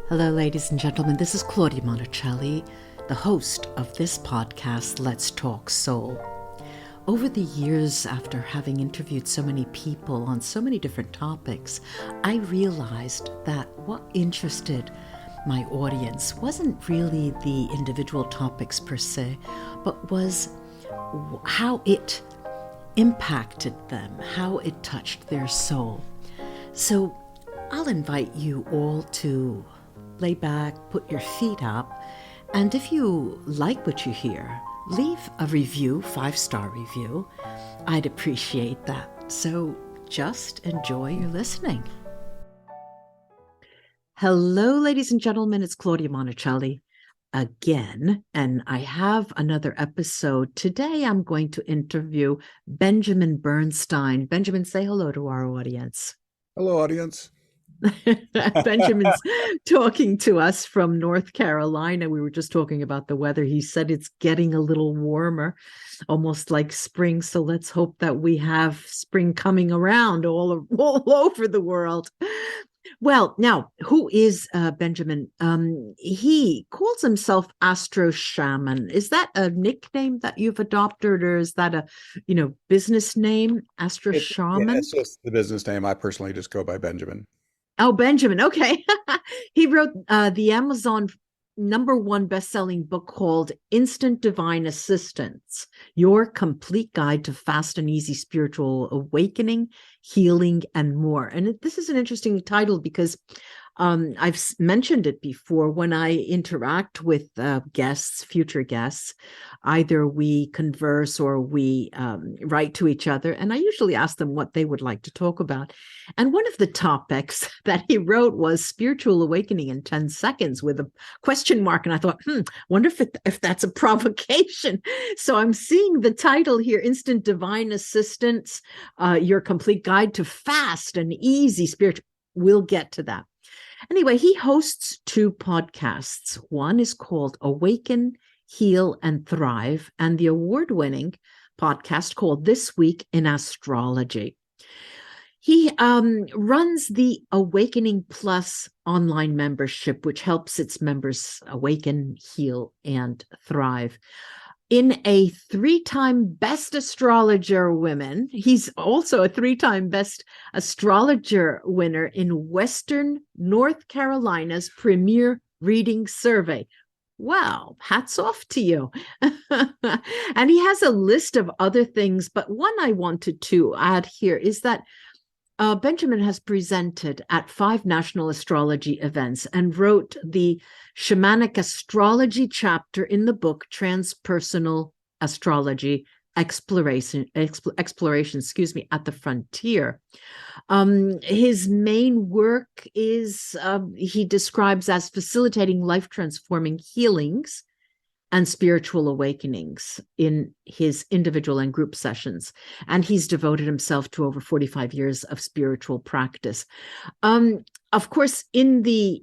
Hello, ladies and gentlemen. This is Claudia Monticelli, the host of this podcast, Let's Talk Soul. Over the years, after having interviewed so many people on so many different topics, I realized that what interested my audience wasn't really the individual topics per se, but was how it impacted them, how it touched their soul. So I'll invite you all to lay back, put your feet up, and if you like what you hear, leave a review, 5-star review. I'd appreciate that. So just enjoy your listening. Hello, ladies and gentlemen. It's Claudia Monticelli again, and I have another episode. Today, I'm going to interview Benjamin Bernstein. Benjamin, say hello to our audience. Hello, audience. Benjamin's talking to us from North Carolina. We were just talking about the weather. He said it's getting a little warmer, almost like spring. So let's hope that we have spring coming around all over the world. Well, now, who is Benjamin? He calls himself AstroShaman. Is that a nickname that you've adopted, or is that a, business name, AstroShaman? It's just the business name. I personally just go by Benjamin. Oh, Benjamin. Okay. He wrote the Amazon #1 best-selling book called Instant Divine Assistance, Your Complete Guide to Fast and Easy Spiritual Awakening, Healing, and More. And this is an interesting title because I've mentioned it before. When I interact with guests, future guests, either we converse or we write to each other, and I usually ask them what they would like to talk about. And one of the topics that he wrote was spiritual awakening in 10 seconds with a question mark. And I thought, wonder if that's a provocation. So I'm seeing the title here, Instant Divine Assistance, Your Complete Guide to Fast and Easy Spiritual. We'll get to that. Anyway, he hosts 2 podcasts. One is called Awaken, Heal, and Thrive, and the award-winning podcast called This Week in Astrology. He runs the Awakening Plus online membership, which helps its members awaken, heal, and thrive. In a 3-time Best Astrologer women, he's also a 3-time Best Astrologer winner in Western North Carolina's premier reading survey. Wow, hats off to you. And he has a list of other things, but one I wanted to add here is that Benjamin has presented at 5 national astrology events and wrote the Shamanic Astrology chapter in the book Transpersonal Astrology, Exploration, at the Frontier. His main work is, he describes as facilitating life-transforming healings and spiritual awakenings in his individual and group sessions. And he's devoted himself to over 45 years of spiritual practice. Of course, in the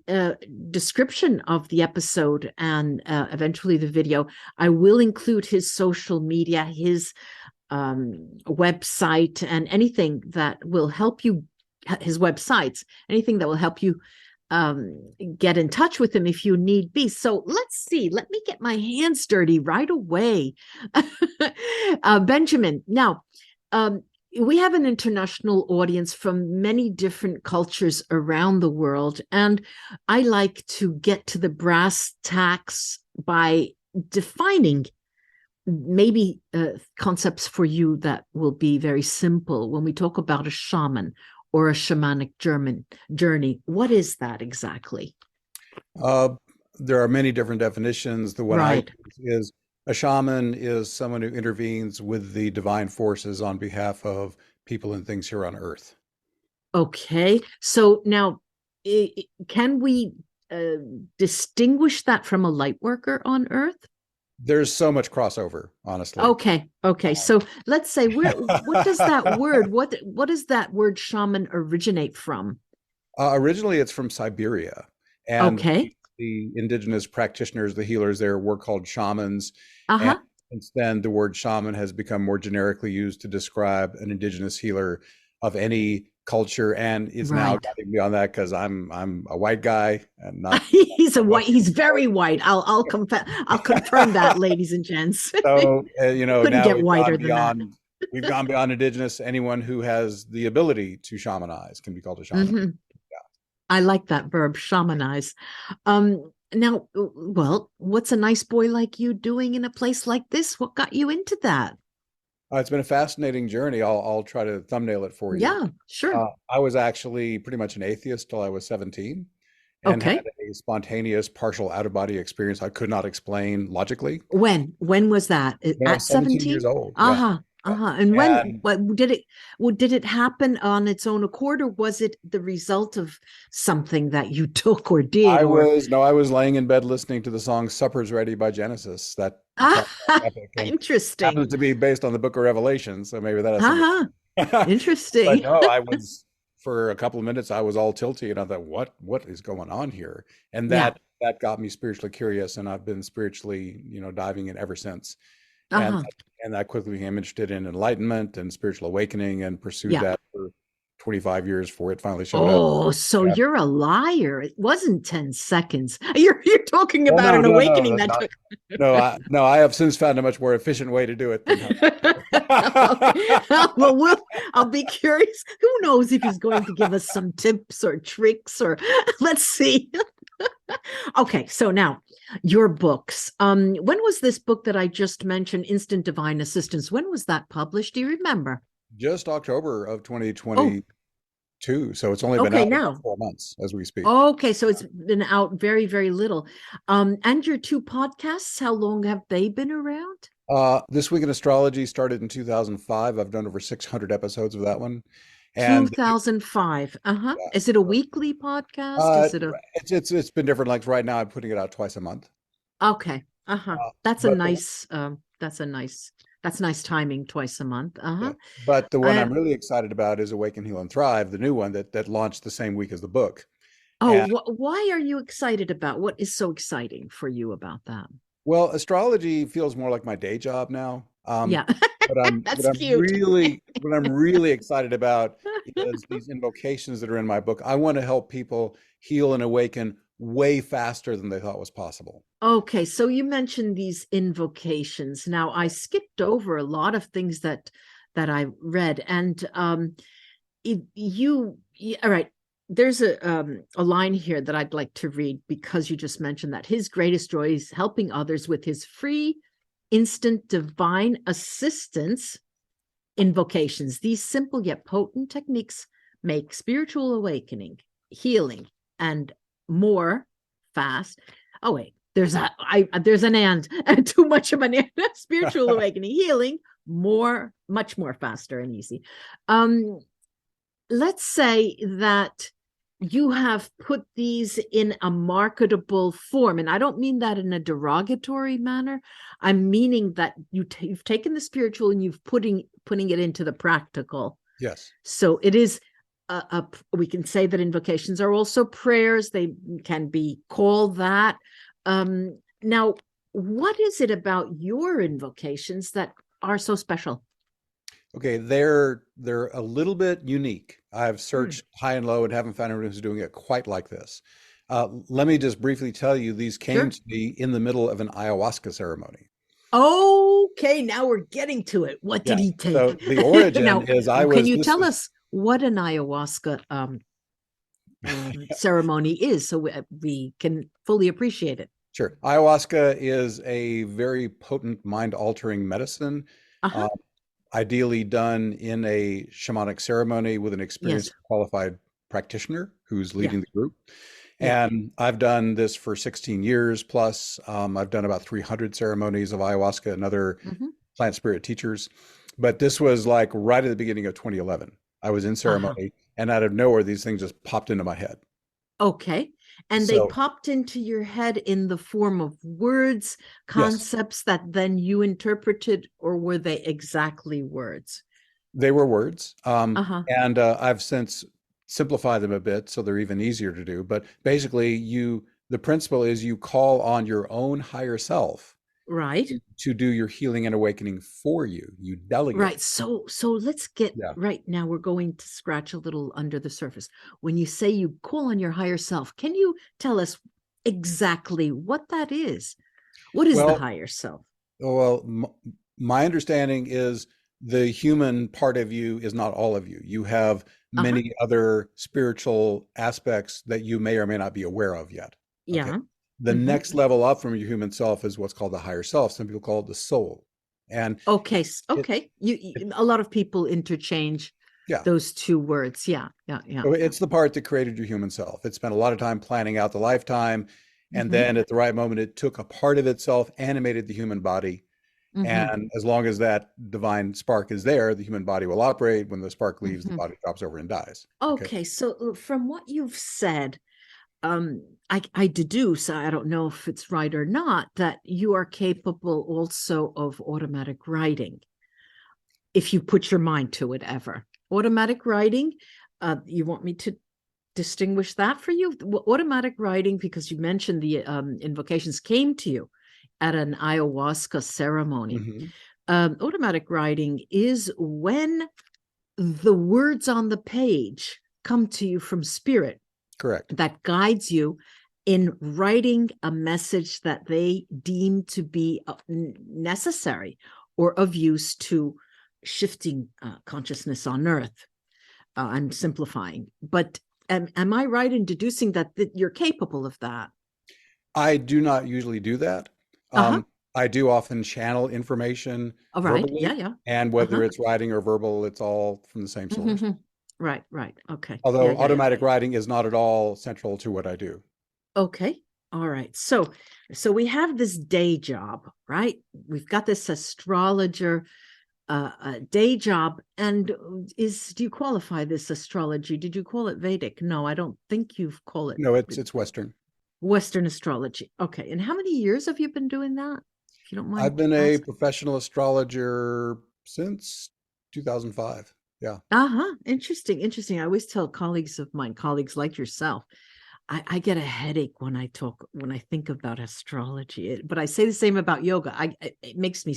description of the episode and eventually the video, I will include his social media, his website, and anything that will help you, his websites, anything that will help you get in touch with him if you need be. So let's see. Let me get my hands dirty right away. Benjamin, now, we have an international audience from many different cultures around the world, and I like to get to the brass tacks by defining maybe concepts for you that will be very simple. When we talk about a shaman or a shamanic journey, what is that exactly? There are many different definitions. The one Right. I use is a shaman is someone who intervenes with the divine forces on behalf of people and things here on Earth. Okay. So now, can we distinguish that from a light worker on Earth? There's so much crossover, honestly. Okay. So let's say, what does that word, what does that word shaman originate from? Originally, it's from Siberia. And Okay. the indigenous practitioners, the healers there, were called shamans. And Uh-huh. since then, the word shaman has become more generically used to describe an indigenous healer of any culture, and it's now Right. gotten beyond that because I'm a white guy and not He's a much. white, he's very white. I'll confirm that, ladies and gents. So Couldn't now get whiter than that. we've gone beyond indigenous. Anyone who has the ability to shamanize can be called a shaman. Hmm. I like that verb, shamanize. Now, well, what's a nice boy like you doing in a place like this? What got you into that? It's been a fascinating journey. I'll try to thumbnail it for you. Yeah, sure. I was actually pretty much an atheist till I was 17 and had Okay. a spontaneous partial out of body experience I could not explain logically. When was that? When I At was 17 17? years old. Yeah. Uh-huh. Yeah. Uh-huh. And when And what did it well, did it happen on its own accord, or was it the result of something that you took or did or I was laying in bed listening to the song Supper's Ready by Genesis, that ah, pop epic, and interesting. happens to be based on the book of Revelation. So maybe that has something. Uh-huh. But Interesting. no, for a couple of minutes, I was all tilty and I thought, what is going on here? And Yeah. that got me spiritually curious. And I've been spiritually, diving in ever since. And, Uh-huh. and I quickly became interested in enlightenment and spiritual awakening and pursued Yeah. that for 25 years before it finally showed up. Oh, so Yeah. you're a liar. It wasn't 10 seconds. You're talking Oh, about no, an no, no, awakening that's that not. took. No, I have since found a much more efficient way to do it than Okay. Well, I'll be curious. Who knows if he's going to give us some tips or tricks or let's see. Okay, so now your books. When was this book that I just mentioned, Instant Divine Assistance? When was that published? Do you remember? just October of Oh, 2022. So it's only been okay, out about now. 4 months as we speak. Okay, so it's been out very, very little. And your two podcasts, how long have they been around? This Week in Astrology started in 2005. I've done over 600 episodes of that one. And 2005. Uh-huh. yeah, Is it a weekly podcast? uh, Is it a it's been different. Like right now, I'm putting it out twice a month. okay? Uh-huh. Uh, That's a but the nice that's nice timing, twice a month. Yeah, Uh-huh. but the one Uh, I'm really excited about is Awaken, Heal, and Thrive, the new one that launched the same week as the book. oh, And why are you excited about what is so exciting for you about that? well, astrology feels more like my day job now. Yeah. What That's I'm cute. really excited about is these invocations that are in my book. I want to help people heal and awaken way faster than they thought was possible. Okay, so you mentioned these invocations. Now, I skipped over a lot of things that I read, and all right. There's a line here that I'd like to read because you just mentioned that his greatest joy is helping others with his free, instant divine assistance invocations. These simple yet potent techniques make spiritual awakening, healing, and more fast. Oh wait, there's an and too much of an and. Spiritual awakening, healing, much more faster and easy. Let's say that you have put these in a marketable form, and I don't mean that in a derogatory manner. I'm meaning that you've taken the spiritual and you've putting it into the practical. Yes. So it is we can say that invocations are also prayers. They can be called that. Now, what is it about your invocations that are so special? Okay, they're a little bit unique. I've Hmm. searched high and low and haven't found anyone who's doing it quite like this. Let me just briefly tell you, these came Sure. to me in the middle of an ayahuasca ceremony. Okay, now we're getting to it. What did Yeah. he take? So the origin Now, is can you this tell was us what an ayahuasca ceremony is so we can fully appreciate it? sure. Ayahuasca is a very potent mind-altering medicine, Uh-huh. uh, ideally done in a shamanic ceremony with an Yes. experienced qualified practitioner who's Yeah. leading the group. Yeah. And I've done this for 16 years plus. I've done about 300 ceremonies of ayahuasca and other Hmm. plant spirit teachers. But this was like right at the beginning of 2011. I was in Uh-huh. ceremony and out of nowhere, these things just popped into my head. Okay. And they So, popped into your head in the form of words, yes, concepts that then you interpreted, or were they exactly words? they were words. Uh-huh. And I've since simplified them a bit so they're even easier to do. But basically, the principle is you call on your own higher self Right. to do your healing and awakening for you. You delegate. Right. So let's get Yeah. right now. We're going to scratch a little under the surface. When you say you call on your higher self, can you tell us exactly what that is? What is the Well, higher self? well, my understanding is the human part of you is not all of you. You have Uh-huh. many other spiritual aspects that you may or may not be aware of yet. Okay. Yeah. The Hmm. next level up from your human self is what's called the higher self. Some people call it the soul. And Okay. it, Okay. it A lot of people interchange yeah. those two words. Yeah. Yeah. Yeah. So Yeah. it's the part that created your human self. It spent a lot of time planning out the lifetime. And Hmm. then at the right moment, it took a part of itself, animated the human body. Hmm. And as long as that divine spark is there, the human body will operate. When the spark leaves, the Hmm. body drops over and dies. Okay. Okay. So from what you've said, I deduce, I don't know if it's right or not, that you are capable also of automatic writing if you put your mind to it ever. Automatic writing, you want me to distinguish that for you? Automatic writing, because you mentioned the invocations came to you at an ayahuasca ceremony. Hmm. Automatic writing is when the words on the page come to you from spirit Correct. that guides you in writing a message that they deem to be necessary or of use to shifting consciousness on earth. I'm simplifying, but am I right in deducing that you're capable of that? I do not usually do that. Uh-huh. I do often channel information All right. Yeah, verbally, yeah. and whether Uh-huh. it's writing or verbal, it's all from the same source. Mm-hmm. Right, right. Okay. Yeah, Although yeah, yeah. automatic writing is not at all central to what I do. Okay. All right. So we have this day job, right? We've got this astrologer day job. And do you qualify this astrology? Did you call it Vedic? No, I don't think you've called it No, it's Western. Western astrology. Okay. And how many years have you been doing that? If you don't I've mind been a asking. professional astrologer since 2005. Yeah. Uh-huh. Interesting. Interesting. I always tell colleagues of mine, colleagues like yourself, I get a headache when I think about astrology. But I say the same about yoga. It makes me,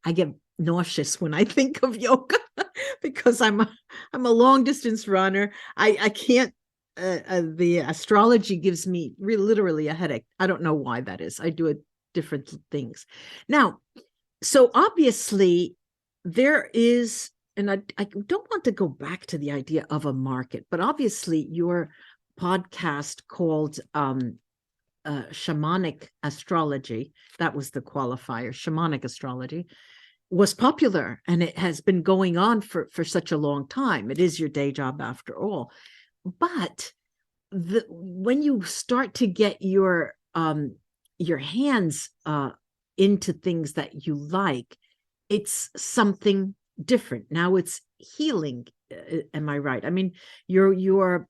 I get nauseous when I think of yoga because I'm a long distance runner. I can't. The astrology gives me literally a headache. I don't know why that is. I do different things now. So obviously there is, and I don't want to go back to the idea of a market, but obviously your podcast called Shamanic Astrology, that was the qualifier, Shamanic Astrology, was popular and it has been going on for such a long time. It is your day job after all. But when you start to get your hands into things that you like, it's something different. Now it's healing. Am I right? I mean, your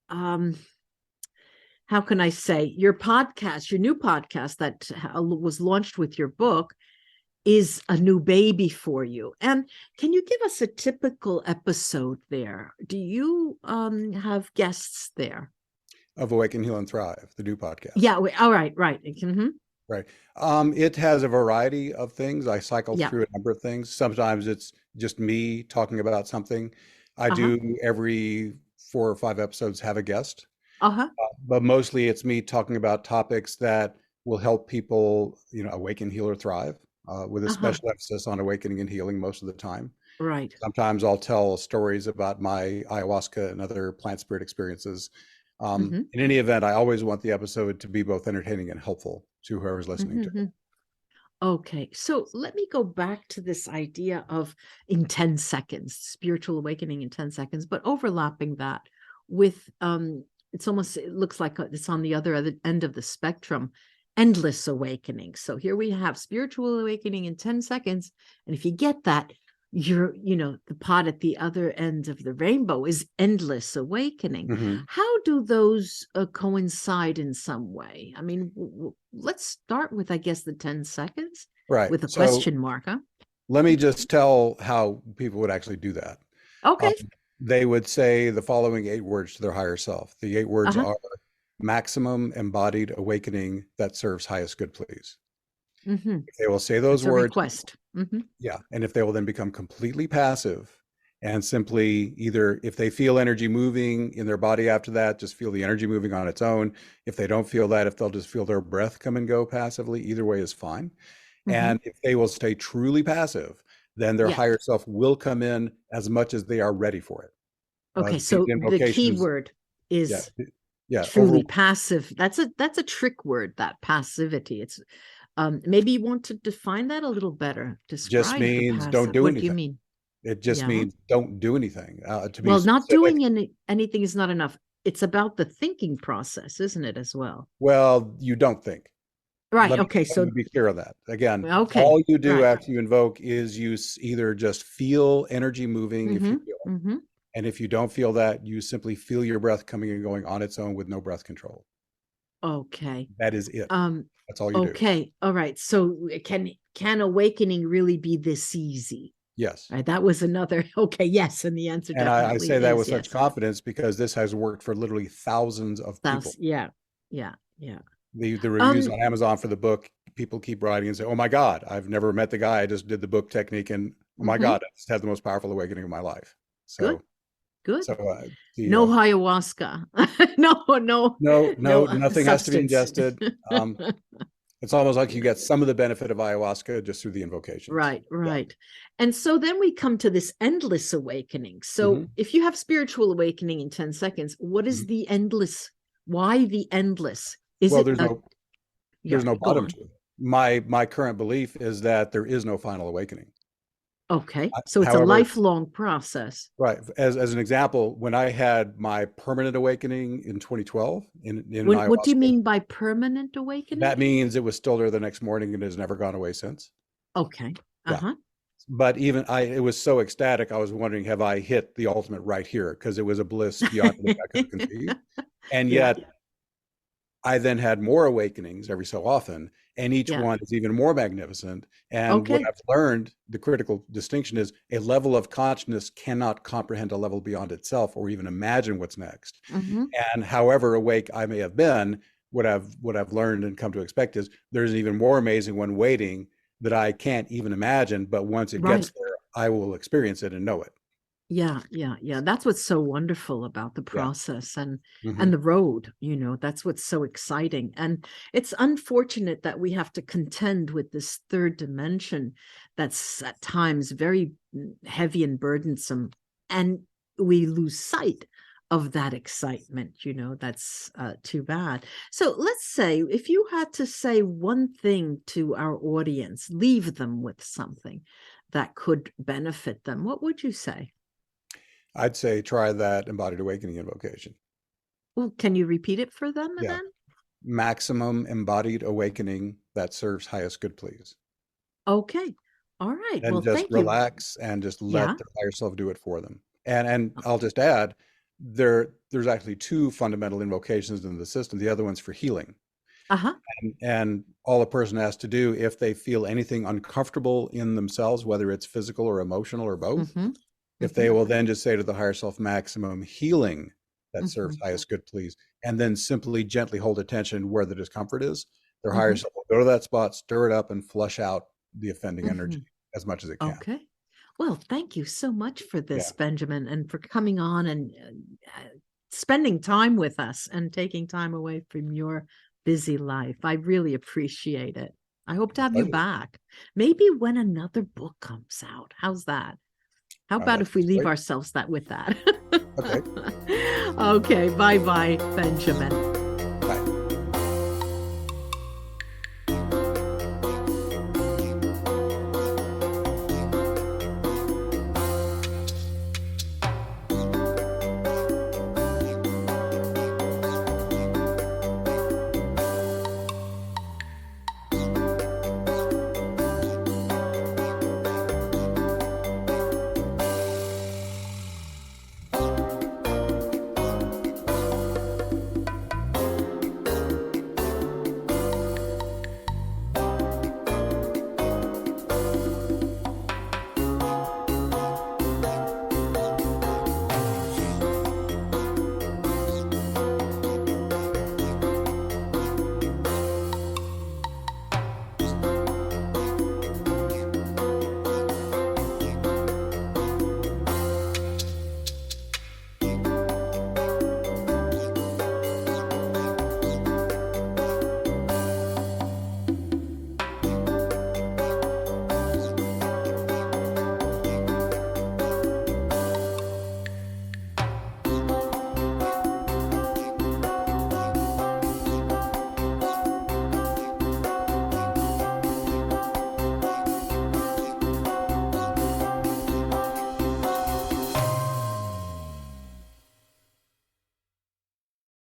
um how can I say, your podcast, your new podcast that was launched with your book is a new baby for you. And can you give us a typical episode there? Do you have guests there? Of Awaken, Heal, and Thrive, the new podcast. Yeah. All right. Right. Mm-hmm. Right. It has a variety of things. I cycle Yeah. through a number of things. Sometimes it's just me talking about something. I Uh-huh. do every 4 or 5 episodes have a guest, Uh-huh. but mostly it's me talking about topics that will help people, awaken, heal, or thrive, with a Uh-huh. special emphasis on awakening and healing most of the time. Right. Sometimes I'll tell stories about my ayahuasca and other plant spirit experiences. Mm-hmm. In any event, I always want the episode to be both entertaining and helpful to whoever's listening to Mm-hmm. it. Okay, so let me go back to this idea of in 10 seconds, spiritual awakening in 10 seconds, but overlapping that with it looks like it's on the other end of the spectrum, endless awakening. So here we have spiritual awakening in 10 seconds. And if you get that, the pot at the other end of the rainbow is endless awakening. Hmm. How do those coincide in some way? I mean, let's start with, I guess, the 10 seconds Right. with a So question mark, huh? let me just tell how people would actually do that. Um, Okay. they would say the following 8 words to their higher self. The 8 words Uh-huh. are maximum embodied awakening that serves highest good, please. Mm-hmm. If they will say those It's a words, request. Mm-hmm. yeah, and if they will then become completely passive and simply either if they feel energy moving in their body after that, just feel the energy moving on its own. If they don't feel that, if they'll just feel their breath come and go passively, either way is fine. Mm-hmm. And if they will stay truly passive, then their Yeah. higher self will come in as much as they are ready for it. Okay. These So the key invocations, word yeah, is yeah, truly passive. That's a trick word, that passivity. It's maybe you want to define that a little better. just Describe the means don't passive. do What do you anything. mean? It just Yeah. means don't do anything. To be Well, not specific, doing anything is not enough. It's about the thinking process, isn't it, as well? well, you don't think. Right. Let me, Okay. let me So, be clear on that. Again, okay. all you do Right. after you invoke is you either just feel energy moving if Mm-hmm. you feel it. Mm-hmm. And if you don't feel that, you simply feel your breath coming and going on its own with no breath control. Okay. That is it. Um, That's all you do. okay. All right. So can awakening really be this easy? Yes. Right. That was another. Okay. Yes. And the answer And I definitely say that is with such yes. confidence because this has worked for literally thousands of people. That's yeah. Yeah. Yeah. The reviews Um, on Amazon for the book, people keep writing and say, "Oh my God, I've never met the guy. I just did the book technique, and oh my mhm. God, I just had the most powerful awakening of my life." Good. So, Good. so the No ayahuasca. No, no, no nothing has to be substance. ingested. It's almost like you get some of the benefit of ayahuasca just through the invocations. Right, Yeah. right. And so then we come to this endless awakening. So Hmm. if you have spiritual awakening in 10 seconds, what is Hmm. the endless? Why the endless? Is Well, it a there's yeah, no go bottom on. to it. My current belief is that there is no final awakening. Okay. So it's a However, lifelong process. right, as an example, when I had my permanent awakening in 2012 in What do you ayahuasca, mean by permanent awakening? that means it was still there the next morning and has never gone away since. Okay. Yeah. Uh-huh. But even it was so ecstatic, I was wondering, have I hit the ultimate right here? Because it was a bliss beyond anything I could have conceived. And Yeah. yet I then had more awakenings every so often, and each Yeah. one is even more magnificent. And what Okay. I've learned, the critical distinction is a level of consciousness cannot comprehend a level beyond itself or even imagine what's next. Mm-hmm. And however awake I may have been, what I've learned and come to expect is there's an even more amazing one waiting that I can't even imagine. But once it Right. gets there, I will experience it and know it. Yeah, yeah, yeah. That's what's so wonderful about the Yeah. process Hmm. and the road, that's what's so exciting. And it's unfortunate that we have to contend with this third dimension that's at times very heavy and burdensome, and we lose sight of that excitement, that's too bad. So let's say if you had to say one thing to our audience, leave them with something that could benefit them, what would you say? I'd say try that embodied awakening invocation. Well, can you repeat it for them Yeah. then? Maximum embodied awakening that serves highest good, please. Okay. All right. And Well, just thank you. relax and just Yeah. let their higher self do it for them. And I'll just add, there's actually two fundamental invocations in the system. The other one's for healing. Uh-huh. And all a person has to do if they feel anything uncomfortable in themselves, whether it's physical or emotional or both, Mm-hmm. if Mm-hmm. they will then just say to the higher self, maximum healing that serves Mm-hmm. highest good, please, and then simply gently hold attention where the discomfort is, their higher Mm-hmm. self will go to that spot, stir it up, and flush out the offending Mm-hmm. energy as much as it can. Okay. Well, thank you so much for Yeah. this, Benjamin, and for coming on and spending time with us and taking time away from your busy life. I really appreciate it. I hope to have you Pleasure. back. Maybe when another book comes out. How's that? How about That if we sounds leave great. ourselves with that? Okay. Okay. Bye-bye, Benjamin.